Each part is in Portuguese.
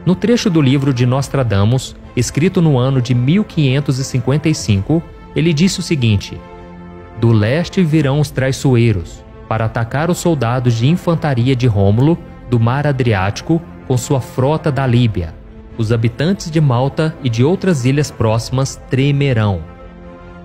No trecho do livro de Nostradamus, escrito no ano de 1555, ele disse o seguinte: do leste virão os traiçoeiros, para atacar os soldados de infantaria de Rômulo, do mar Adriático, com sua frota da Líbia. Os habitantes de Malta e de outras ilhas próximas tremerão.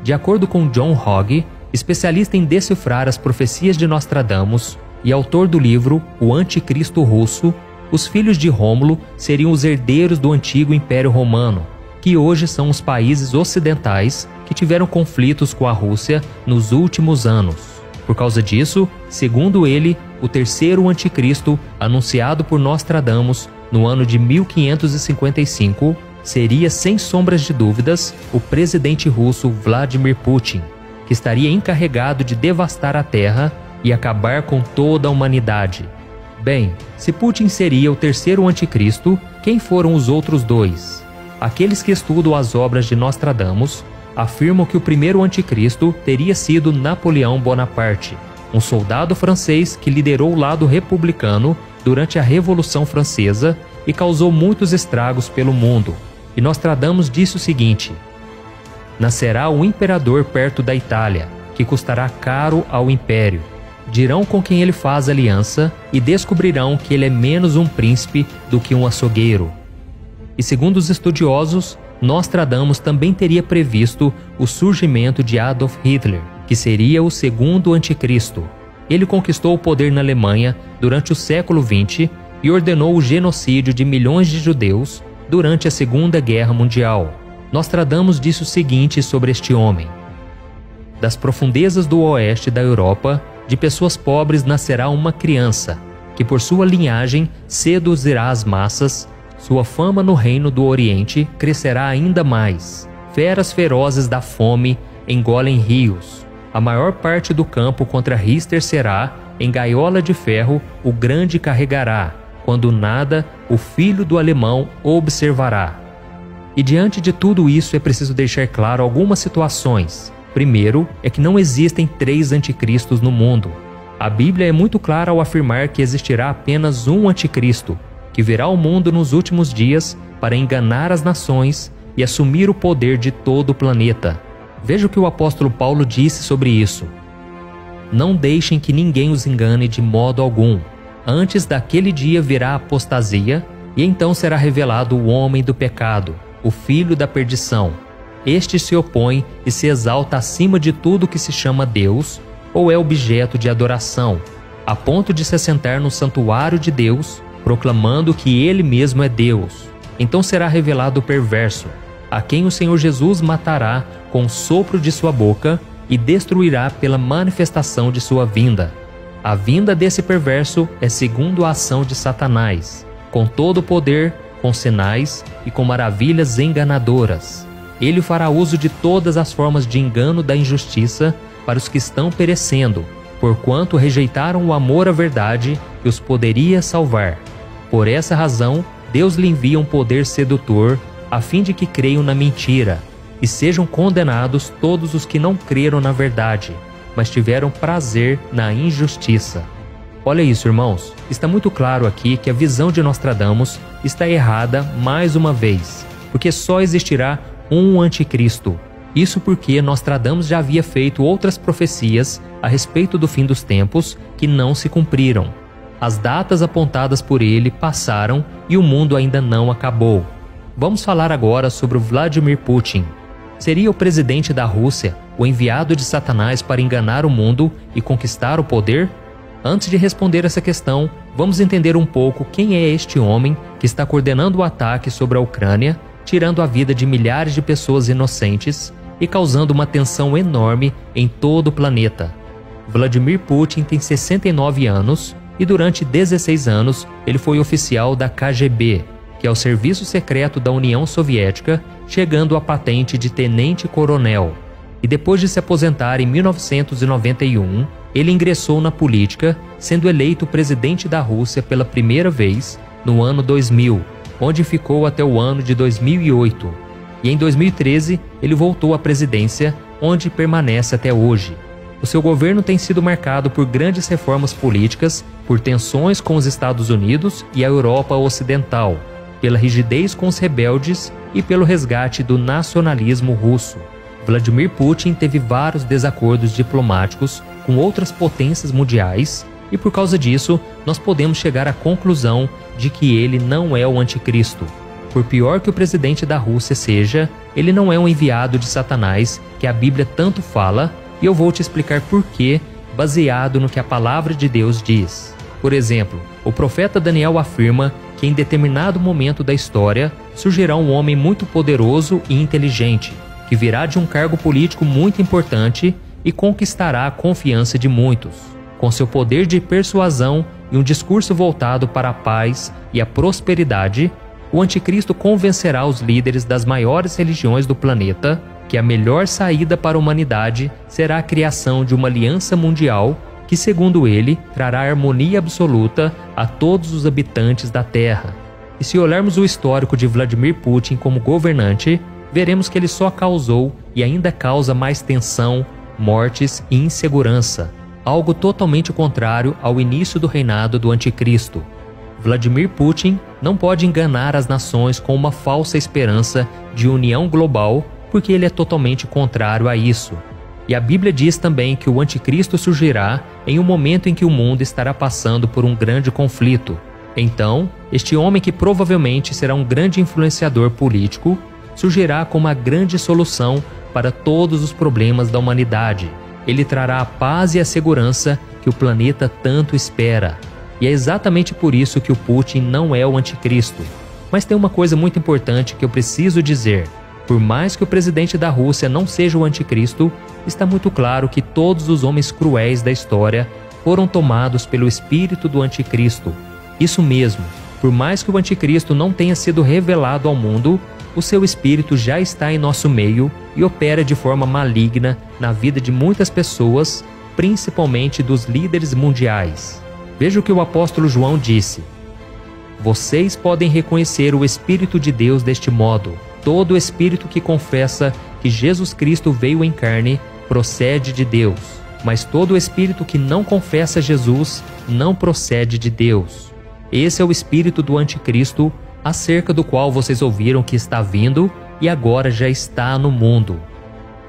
De acordo com John Hogg, especialista em decifrar as profecias de Nostradamus e autor do livro O Anticristo Russo, os filhos de Rômulo seriam os herdeiros do antigo Império Romano, que hoje são os países ocidentais que tiveram conflitos com a Rússia nos últimos anos. Por causa disso, segundo ele, o terceiro anticristo, anunciado por Nostradamus no ano de 1555, seria sem sombras de dúvidas o presidente russo Vladimir Putin, que estaria encarregado de devastar a Terra e acabar com toda a humanidade. Bem, se Putin seria o terceiro anticristo, quem foram os outros dois? Aqueles que estudam as obras de Nostradamus afirmam que o primeiro anticristo teria sido Napoleão Bonaparte, um soldado francês que liderou o lado republicano durante a Revolução Francesa e causou muitos estragos pelo mundo. E Nostradamus disse o seguinte: nascerá um imperador perto da Itália, que custará caro ao império. Dirão com quem ele faz aliança e descobrirão que ele é menos um príncipe do que um açougueiro. E segundo os estudiosos, Nostradamus também teria previsto o surgimento de Adolf Hitler, que seria o segundo anticristo. Ele conquistou o poder na Alemanha durante o século XX e ordenou o genocídio de milhões de judeus durante a Segunda Guerra Mundial. Nostradamus disse o seguinte sobre este homem: das profundezas do oeste da Europa, de pessoas pobres nascerá uma criança, que por sua linhagem seduzirá as massas. Sua fama no reino do Oriente crescerá ainda mais. Feras ferozes da fome engolem rios. A maior parte do campo contra Rister será, em gaiola de ferro, o grande carregará. Quando nada, o filho do alemão observará. E diante de tudo isso é preciso deixar claro algumas situações. Primeiro, é que não existem três anticristos no mundo. A Bíblia é muito clara ao afirmar que existirá apenas um anticristo, que virá ao mundo nos últimos dias para enganar as nações e assumir o poder de todo o planeta. Veja o que o apóstolo Paulo disse sobre isso: não deixem que ninguém os engane de modo algum. Antes daquele dia virá a apostasia, e então será revelado o homem do pecado, o filho da perdição. Este se opõe e se exalta acima de tudo que se chama Deus ou é objeto de adoração, a ponto de se assentar no santuário de Deus, proclamando que ele mesmo é Deus. Então será revelado o perverso, a quem o Senhor Jesus matará com o sopro de sua boca e destruirá pela manifestação de sua vinda. A vinda desse perverso é segundo a ação de Satanás, com todo o poder, com sinais e com maravilhas enganadoras. Ele fará uso de todas as formas de engano da injustiça para os que estão perecendo, porquanto rejeitaram o amor à verdade que os poderia salvar. Por essa razão, Deus lhe envia um poder sedutor, a fim de que creiam na mentira, e sejam condenados todos os que não creram na verdade, mas tiveram prazer na injustiça. Olha isso, irmãos. Está muito claro aqui que a visão de Nostradamus está errada mais uma vez, porque só existirá um anticristo. Isso porque Nostradamus já havia feito outras profecias a respeito do fim dos tempos que não se cumpriram. As datas apontadas por ele passaram e o mundo ainda não acabou. Vamos falar agora sobre o Vladimir Putin. Seria o presidente da Rússia o enviado de Satanás para enganar o mundo e conquistar o poder? Antes de responder essa questão, vamos entender um pouco quem é este homem que está coordenando o ataque sobre a Ucrânia, tirando a vida de milhares de pessoas inocentes e causando uma tensão enorme em todo o planeta. Vladimir Putin tem 69 anos e durante 16 anos ele foi oficial da KGB, que é o Serviço Secreto da União Soviética, chegando à patente de tenente-coronel. E depois de se aposentar em 1991, ele ingressou na política, sendo eleito presidente da Rússia pela primeira vez no ano 2000, onde ficou até o ano de 2008. E em 2013, ele voltou à presidência, onde permanece até hoje. O seu governo tem sido marcado por grandes reformas políticas, por tensões com os Estados Unidos e a Europa Ocidental. pela rigidez com os rebeldes e pelo resgate do nacionalismo russo. Vladimir Putin teve vários desacordos diplomáticos com outras potências mundiais e por causa disso nós podemos chegar à conclusão de que ele não é o anticristo. Por pior que o presidente da Rússia seja, ele não é um enviado de Satanás que a Bíblia tanto fala, e eu vou te explicar por quê, baseado no que a palavra de Deus diz. Por exemplo, o profeta Daniel afirma que em determinado momento da história surgirá um homem muito poderoso e inteligente, que virá de um cargo político muito importante e conquistará a confiança de muitos. Com seu poder de persuasão e um discurso voltado para a paz e a prosperidade, o anticristo convencerá os líderes das maiores religiões do planeta que a melhor saída para a humanidade será a criação de uma aliança mundial que, segundo ele, trará harmonia absoluta a todos os habitantes da Terra. E se olharmos o histórico de Vladimir Putin como governante, veremos que ele só causou e ainda causa mais tensão, mortes e insegurança, algo totalmente contrário ao início do reinado do anticristo. Vladimir Putin não pode enganar as nações com uma falsa esperança de união global, porque ele é totalmente contrário a isso. E a Bíblia diz também que o anticristo surgirá em um momento em que o mundo estará passando por um grande conflito. Então, este homem, que provavelmente será um grande influenciador político, surgirá como a grande solução para todos os problemas da humanidade. Ele trará a paz e a segurança que o planeta tanto espera. E é exatamente por isso que o Putin não é o anticristo. Mas tem uma coisa muito importante que eu preciso dizer. Por mais que o presidente da Rússia não seja o anticristo, está muito claro que todos os homens cruéis da história foram tomados pelo espírito do anticristo. Isso mesmo, por mais que o anticristo não tenha sido revelado ao mundo, o seu espírito já está em nosso meio e opera de forma maligna na vida de muitas pessoas, principalmente dos líderes mundiais. Veja o que o apóstolo João disse: vocês podem reconhecer o Espírito de Deus deste modo. Todo espírito que confessa que Jesus Cristo veio em carne procede de Deus, mas todo espírito que não confessa Jesus não procede de Deus. Esse é o espírito do anticristo, acerca do qual vocês ouviram que está vindo e agora já está no mundo.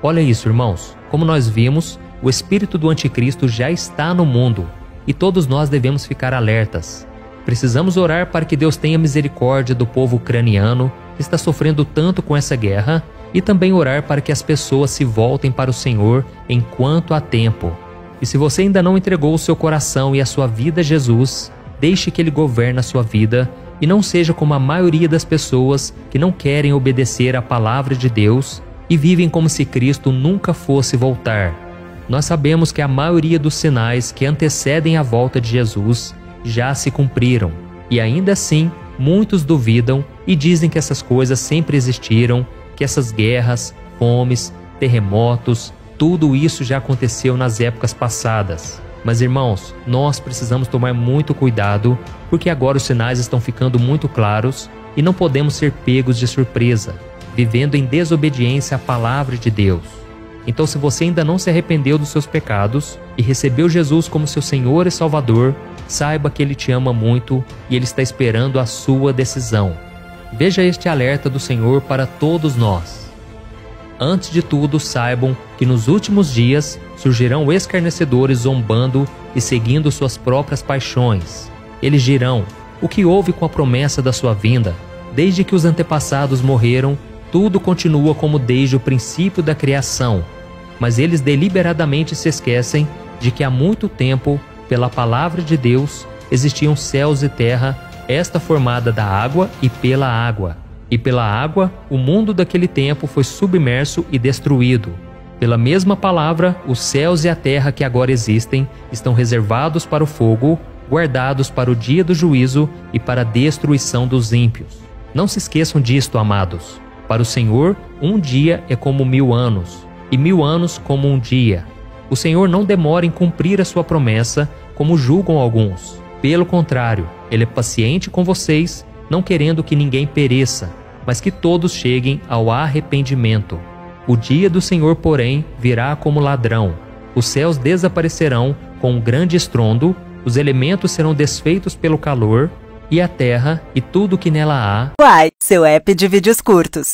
Olha isso, irmãos. Como nós vimos, o espírito do anticristo já está no mundo e todos nós devemos ficar alertas. Precisamos orar para que Deus tenha misericórdia do povo ucraniano que está sofrendo tanto com essa guerra e também orar para que as pessoas se voltem para o Senhor enquanto há tempo. E se você ainda não entregou o seu coração e a sua vida a Jesus, deixe que Ele governe a sua vida e não seja como a maioria das pessoas que não querem obedecer à palavra de Deus e vivem como se Cristo nunca fosse voltar. Nós sabemos que a maioria dos sinais que antecedem a volta de Jesus já se cumpriram, e ainda assim muitos duvidam e dizem que essas coisas sempre existiram, que essas guerras, fomes, terremotos, tudo isso já aconteceu nas épocas passadas. Mas irmãos, nós precisamos tomar muito cuidado, porque agora os sinais estão ficando muito claros e não podemos ser pegos de surpresa, vivendo em desobediência à palavra de Deus. Então, se você ainda não se arrependeu dos seus pecados e recebeu Jesus como seu Senhor e Salvador, saiba que Ele te ama muito e Ele está esperando a sua decisão. Veja este alerta do Senhor para todos nós. Antes de tudo, saibam que nos últimos dias surgirão escarnecedores zombando e seguindo suas próprias paixões. Eles dirão: o que houve com a promessa da sua vinda? Desde que os antepassados morreram, tudo continua como desde o princípio da criação. Mas eles deliberadamente se esquecem de que há muito tempo, pela palavra de Deus, existiam céus e terra, esta formada da água e pela água. E pela água, o mundo daquele tempo foi submerso e destruído. Pela mesma palavra, os céus e a terra que agora existem estão reservados para o fogo, guardados para o dia do juízo e para a destruição dos ímpios. Não se esqueçam disto, amados. Para o Senhor, um dia é como 1000 anos, e 1000 anos como um dia. O Senhor não demora em cumprir a sua promessa, como julgam alguns. Pelo contrário, Ele é paciente com vocês, não querendo que ninguém pereça, mas que todos cheguem ao arrependimento. O dia do Senhor, porém, virá como ladrão. Os céus desaparecerão com um grande estrondo, os elementos serão desfeitos pelo calor, e a terra e tudo o que nela há. Quai, seu app de vídeos curtos.